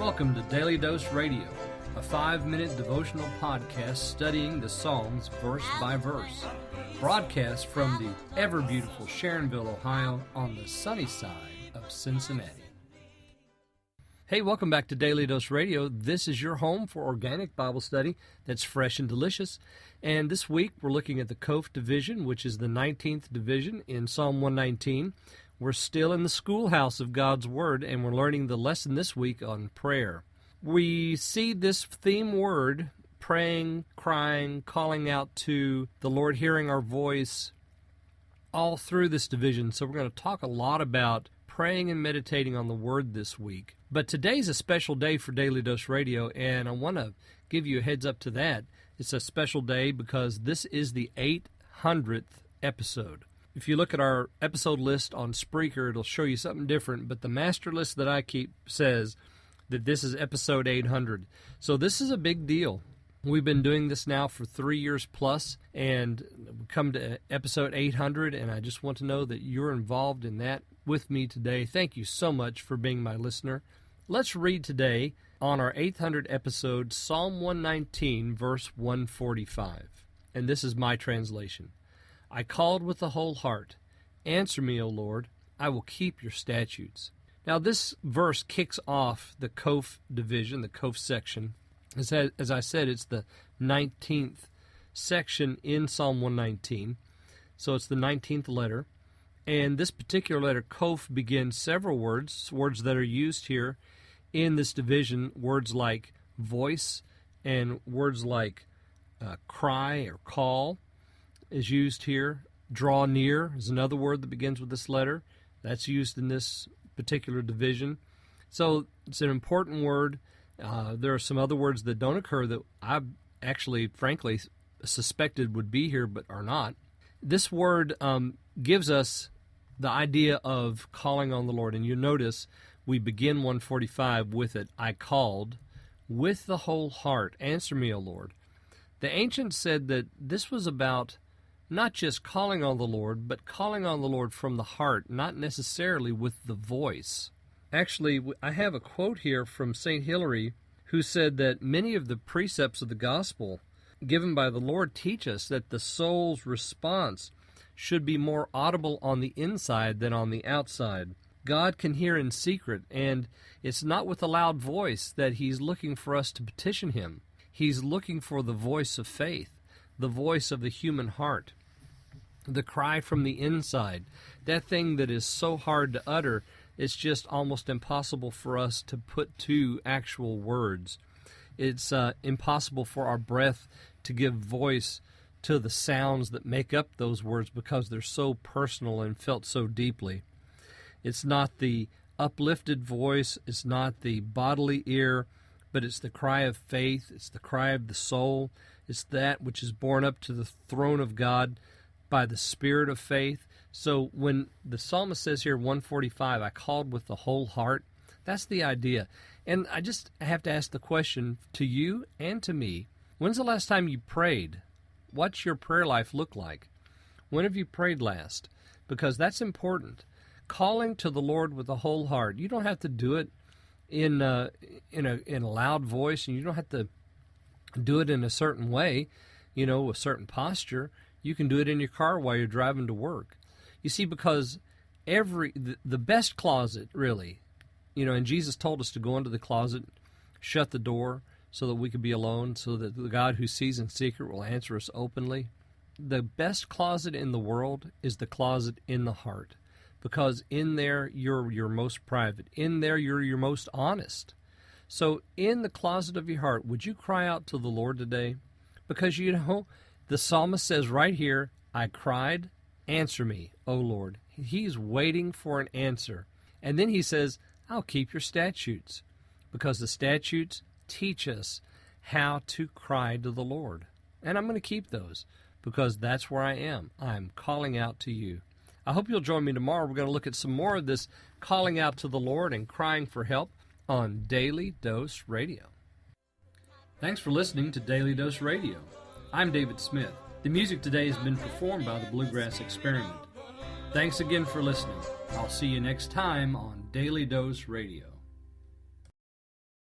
Welcome to Daily Dose Radio, a 5-minute devotional podcast studying the Psalms verse by verse. Broadcast from the ever-beautiful Sharonville, Ohio, on the sunny side of Cincinnati. Hey, welcome back to Daily Dose Radio. This is your home for organic Bible study that's fresh and delicious. And this week we're looking at the Kof division, which is the 19th division in Psalm 119. We're still in the schoolhouse of God's Word, and we're learning the lesson this week on prayer. We see this theme word, praying, crying, calling out to the Lord, hearing our voice, all through this division. So we're going to talk a lot about praying and meditating on the Word this week. But today's a special day for Daily Dose Radio, and I want to give you a heads up to that. It's a special day because this is the 800th episode. If you look at our episode list on Spreaker, it'll show you something different, but the master list that I keep says that this is episode 800. So this is a big deal. We've been doing this now for 3 years plus, and we come to episode 800, and I just want to know that you're involved in that with me today. Thank you so much for being my listener. Let's read today on our 800th episode, Psalm 119, verse 145. And this is my translation. I called with the whole heart. Answer me, O Lord. I will keep your statutes. Now, this verse kicks off the Kof division, the Kof section. As I said, it's the 19th section in Psalm 119. So it's the 19th letter. And this particular letter, Kof, begins several words that are used here in this division, words like voice and words like cry or call is used here. Draw near is another word that begins with this letter. That's used in this particular division. So it's an important word. There are some other words that don't occur that I actually, frankly, suspected would be here but are not. This word gives us the idea of calling on the Lord. And you notice we begin 145 with it. I called with the whole heart. Answer me, O Lord. The ancients said that this was about not just calling on the Lord, but calling on the Lord from the heart, not necessarily with the voice. Actually, I have a quote here from St. Hilary, who said that many of the precepts of the gospel given by the Lord teach us that the soul's response should be more audible on the inside than on the outside. God can hear in secret, and it's not with a loud voice that He's looking for us to petition Him. He's looking for the voice of faith, the voice of the human heart, the cry from the inside, that thing that is so hard to utter, it's just almost impossible for us to put to actual words. It's impossible for our breath to give voice to the sounds that make up those words because they're so personal and felt so deeply. It's not the uplifted voice, it's not the bodily ear, but it's the cry of faith, it's the cry of the soul, it's that which is borne up to the throne of God by the spirit of faith. So when the psalmist says here, 145, I called with the whole heart, that's the idea. And I just have to ask the question to you and to me, when's the last time you prayed? What's your prayer life look like? When have you prayed last? Because that's important. Calling to the Lord with the whole heart. You don't have to do it in a loud voice, and you don't have to do it in a certain way, a certain posture. You can do it in your car while you're driving to work. You see, because the best closet, really, and Jesus told us to go into the closet, shut the door so that we could be alone, so that the God who sees in secret will answer us openly. The best closet in the world is the closet in the heart, because in there you're your most private. In there you're your most honest. So in the closet of your heart, would you cry out to the Lord today? Because the psalmist says right here, I cried, answer me, O Lord. He's waiting for an answer. And then he says, I'll keep your statutes, because the statutes teach us how to cry to the Lord. And I'm going to keep those, because that's where I am. I'm calling out to you. I hope you'll join me tomorrow. We're going to look at some more of this calling out to the Lord and crying for help on Daily Dose Radio. Thanks for listening to Daily Dose Radio. I'm David Smith. The music today has been performed by the Bluegrass Experiment. Thanks again for listening. I'll see you next time on Daily Dose Radio.